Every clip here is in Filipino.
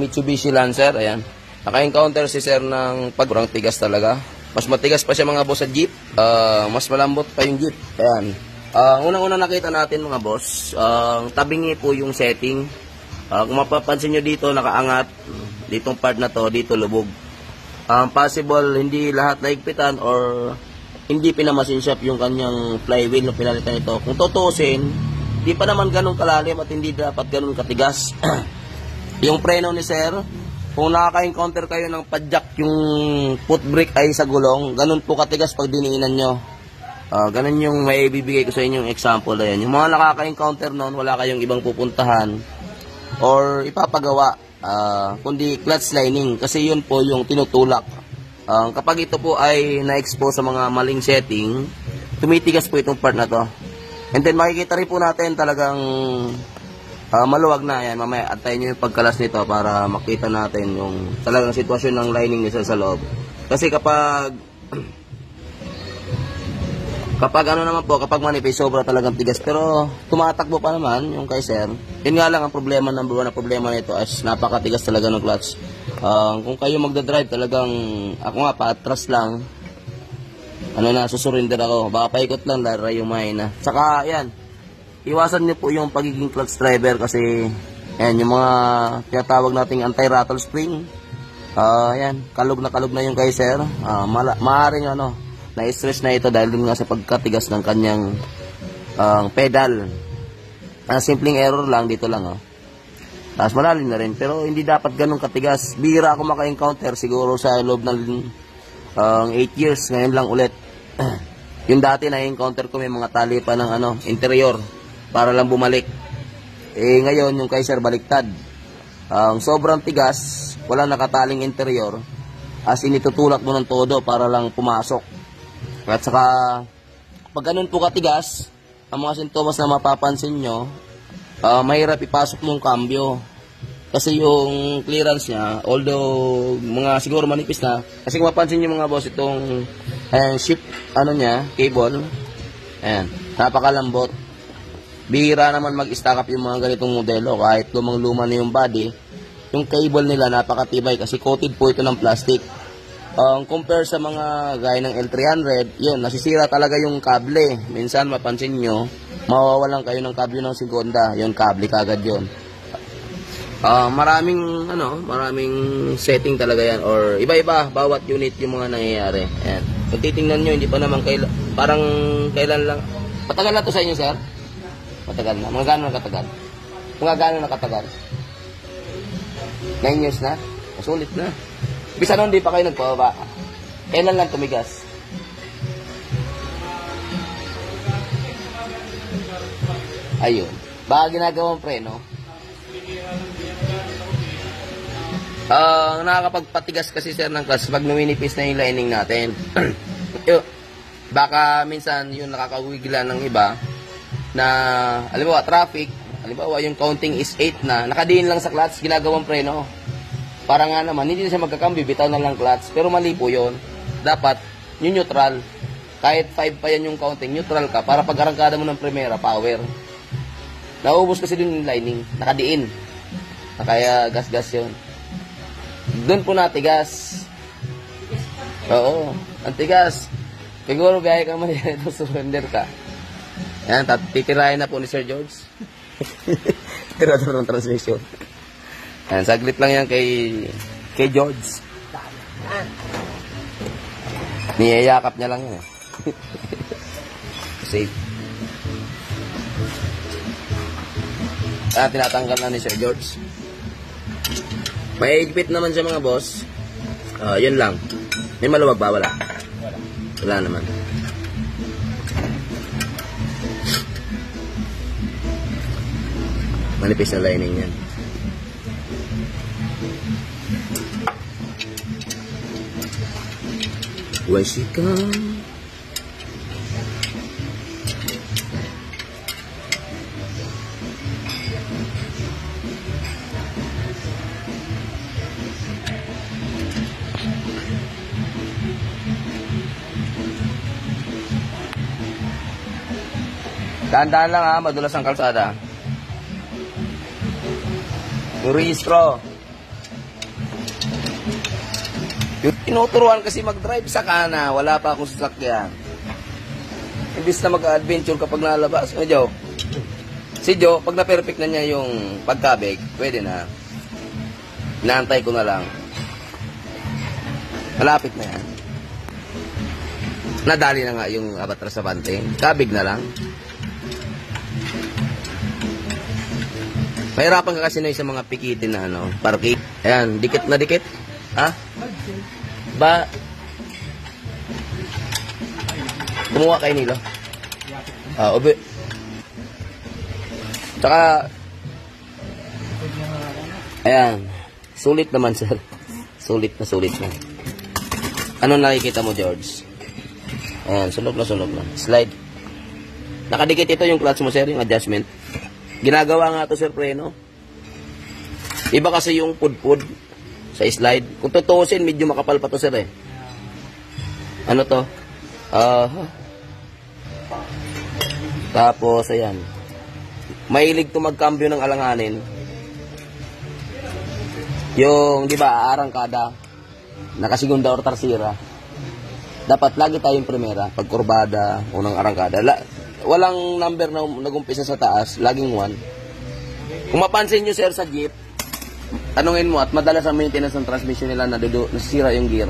Mitsubishi Lancer, ayan. Naka-encounter si sir ng pagkurang tigas talaga. Mas matigas pa siya mga boss sa jeep. Mas malambot pa yung jeep. Ayan. Unang-una nakita natin mga boss, tabingi po yung setting. Kung mapapansin nyo dito, nakaangat. Ditong part na to, dito lubog. Possible, hindi lahat naigpitan or hindi pinamasin shop yung kanyang flywheel na pinalitan ito. Kung tutusin, di pa naman ganun kalalim at hindi dapat ganun katigas. Yung preno ni sir, kung nakaka-encounter kayo ng padjak yung foot brake ay sa gulong, ganun po katigas pag diniinan nyo. Ganun yung may bibigay ko sa inyong example. Ayan. Yung mga nakaka-encounter noon, wala kayong ibang pupuntahan or ipapagawa, kundi clutch lining, kasi yun po yung tinutulak. Kapag ito po ay na-expose sa mga maling setting, tumitigas po itong part na to. And then makikita rin po natin talagang maluwag na. Yan, mamaya antayin nyo yung pagkalas nito para makita natin yung talagang sitwasyon ng lining nito sa loob. Kasi kapag ano naman po, kapag manipis, sobra talagang tigas. Pero tumatakbo pa naman yung kay sir. Yun nga lang ang problema, number one na problema nito is napakatigas talaga ng clutch. Kung kayo magdadrive talagang, ako nga paatras lang, susurinder ako. Baka paikot lang, larayumay na. Saka, yan, iwasan niyo po yung pagiging clutch driver kasi, yan, yung mga tinatawag nating anti-rattle spring. Yan, kalog na yung kay sir. Maaaring na-stress na ito dahil dun nga sa pagkatigas ng kanyang pedal. Simpleng error lang, dito lang. Tapos malalim na rin, pero hindi dapat ganun katigas. Bira ako maka-encounter siguro sa loob ng 8 years, ngayon lang ulit. Yung dati na-encounter ko may mga tali pa ng interior para lang bumalik. Ngayon yung kay sir baliktad. Sobrang tigas, wala nakataling interior, as in itutulak mo ng todo para lang pumasok. At saka pag ganun po katigas, ang mga sintomas na mapapansin nyo, mahirap ipasok mong cambio. Kasi yung clearance niya, although mga siguro manipis na, kasi kung mapansin nyo mga boss, itong shift niya, cable, ayan, napakalambot. Bihira naman mag-stack up yung mga ganitong modelo, kahit lumang-luma na yung body, yung cable nila napakatibay kasi coated po ito ng plastic. Compare sa mga gaya ng L300, yun, nasisira talaga yung kable. Minsan mapansin nyo, mawawalan kayo ng kable ng segonda, yun, kable kagad yun. Maraming setting talaga yan, or iba-iba, bawat unit yung mga nangyayari. Ayan. Kung titingnan nyo, hindi pa naman parang kailan lang. Patagal na to sa inyo, sir? Matagal na. Mga gano'n nakatagal? Mga gano'n nakatagal? 9 years na? Masulit na. Bisa nun, di pa kayo nagpababa. Kailan lang tumigas? Ayun. Baka ginagawang preno. Nakakapagpatigas kasi sir ng clutch pag numinipis na yung lining natin. Baka minsan yung nakakawigla ng iba na, halimbawa, traffic, halimbawa, yung counting is 8 na, nakadiin lang sa clutch, ginagawang preno. Para nga naman, hindi na siya magkakambi, bitaw na lang clutch. Pero mali po yun. Dapat, yung neutral. Kahit 5 pa yan yung counting, neutral ka. Para pag arangkada mo ng primera, power. Nauubos kasi din yung lining. Nakadiin. Kaya gas-gas yun. Doon po natigas. Oo. Ang tigas. Siguro biyahe ka man yan. Surrender ka. Yan, titirahin na po ni Sir George. Tirador ng transmission. Yan, saglit lang yan kay George. Niyayakap niya lang yan. Safe. Tinatanggal na ni Sir George. May higpit naman siya mga boss. Yun lang. May maluwag ba? Wala. Wala naman. Manipis na lining yan. When she comes, dahan-dahan lang ha, madulas ang kalsada. Yung rehistro. Yung tinuturuan kasi mag-drive sa kana, wala pa akong sasakyan. Imbis na mag-adventure kapag nalabas. Joe? Si Joe, pag na-perfect na niya yung pagkabig, pwede na. Inaantay ko na lang. Malapit na yan. Nadali na nga yung abatras sa banting. Kabig na lang. Mahirapan ka kasi na sa mga pikitin na ano, parking. Ayan, dikit na dikit. Ha? Ba? Kumuha kayo nilo. Ube. Tsaka, ayan, sulit naman sir. Sulit na. Ano nakikita mo, George? Ayan, sunog na. Slide. Nakadikit ito yung clutch mo, sir, yung adjustment. Ginagawa nga to sir, preno. Iba kasi yung pudpud sa slide. Kung tutusin, medyo makapal pa to sir eh. Ano to? Tapos, ayan. Mahilig to magkambyo ng alanganin. Yung, di ba, arangkada, nakasigunda or tarsira. Dapat lagi tayong primera, pag kurbada, unang arangkada. Walang number na nag-umpisa sa taas, laging 1. Kung mapansin nyo sir sa jeep, tanungin mo at madalas ang maintenance ng transmission nila nasisira yung gear.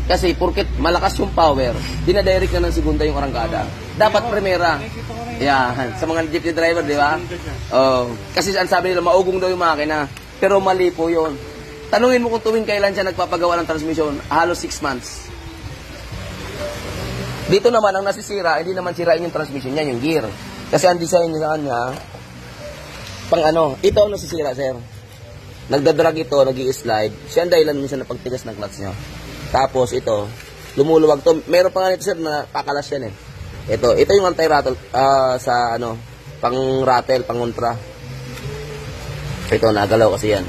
Kasi porket malakas yung power, dinadirect na ng segunda yung arangkada. Dapat primera. Yan, sa mga jeep driver, di ba? Kasi ang sabi nila, maugong daw yung makina. Pero mali po yun. Tanungin mo kung tuwing kailan siya nagpapagawa ng transmission, halos 6 months. Dito naman, ang nasisira, hindi naman sirain yung transmission niya, yung gear. Kasi ang design niya, pang ano, ito ang nasisira, sir. Nagdadrag ito, nag-i-slide. Siya ang dahilan minsan na pagtigas ng clutch niya. Tapos ito, lumuluwag to. Meron pa nga nito, sir, na pakalas yan eh. Ito yung anti-rattle sa ano, pang-rattle, pang-kontra. Ito, nagalaw kasi yan.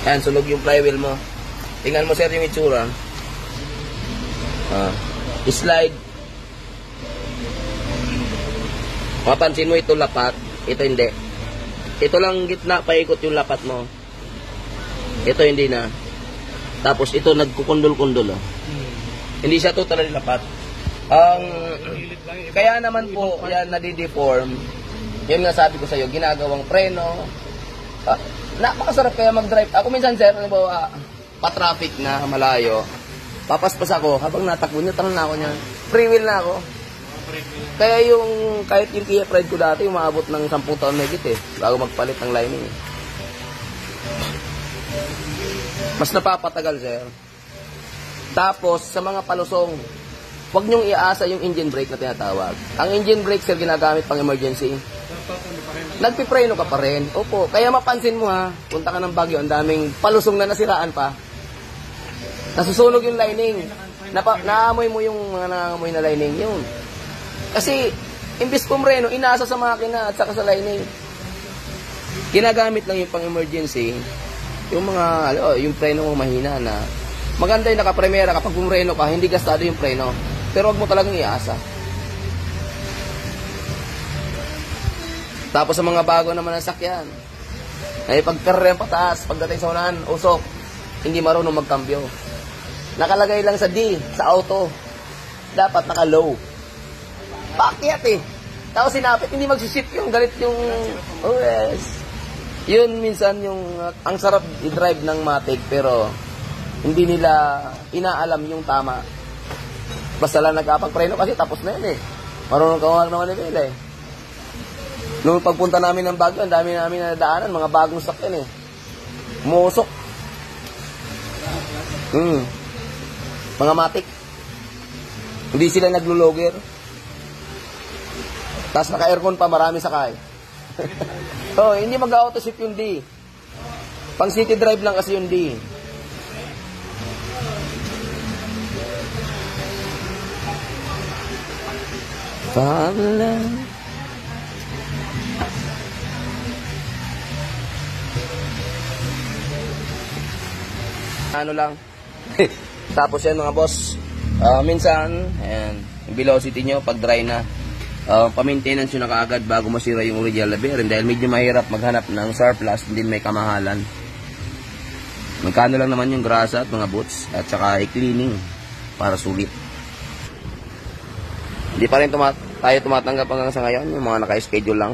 Ayan, sunog yung flywheel mo. Tingnan mo, sir, yung itsura. Slide. Mapansin mo ito lapat, ito hindi. Ito lang gitna, paikot yung lapat mo. Ito hindi na. Tapos ito nagkukundol-kundol. Hindi siya totally lapat. Kaya naman po, yan nadideform. Yung nga sabi ko sa iyo, ginagawang preno. Napakasarap kaya mag-drive. Ako minsan sir, pa-traffic na malayo. Papaspas ako, habang natakbo niya, tanong na ako niya. Free wheel na ako. Kaya yung, kahit yung Kia Pride ko dati, umabot ng 10 taon na higit eh. Bago magpalit ng lining eh. Mas napapatagal, sir. Tapos, sa mga palusong, huwag niyong iasa yung engine brake na tinatawag. Ang engine brake, sir, ginagamit pang emergency. Nagpipreno ka pa rin. Opo, kaya mapansin mo ha, punta ka ng Baguio, ang daming palusong na nasiraan pa. Nasusunog yung lining. Naamoy mo yung mga nangangamoy na lining yun. Kasi, imbis pumreno, inaasa sa makina at saka sa lining. Ginagamit lang yung pang-emergency, yung mga, yung preno mo mahina na, maganda yung nakapremera kapag pumreno ka, hindi gastado yung preno. Pero wag mo talagang iasa. Tapos sa mga bago naman ang sakyan, ay pagkarera pataas, pagdating sa unahan, usok, hindi marunong magkambyo. Nakalagay lang sa D, sa auto. Dapat naka-low. Pakyat eh. Tapos sinapit, hindi magsisip yung galit yung... Oh yes. Yun minsan yung... ang sarap i-drive ng Matic, pero hindi nila inaalam yung tama. Basta lang nagkapagpreno kasi tapos na yun eh. Marunong kawag naman nila eh. Noong pagpunta namin ng Baguio, ang dami namin nadaanan, mga bagong sakyan eh. Musok. Mga Matic. Hindi sila nagluloger. Tapos naka-aircon pa, marami sakay. Hindi mag-auto-ship yung D. Pang city drive lang kasi yung D. Ano lang. Tapos yan mga boss, minsan, ayan, yung velocity nyo pag dry na, pa-maintenance nyo na kaagad bago masira yung original na bearing dahil medyo mahirap maghanap ng surplus, hindi may kamahalan. Magkano lang naman yung grasa at mga boots at saka i-cleaning para sulit. Hindi pa rin tayo tumatanggap hanggang sa ngayon, yung mga naka-schedule lang.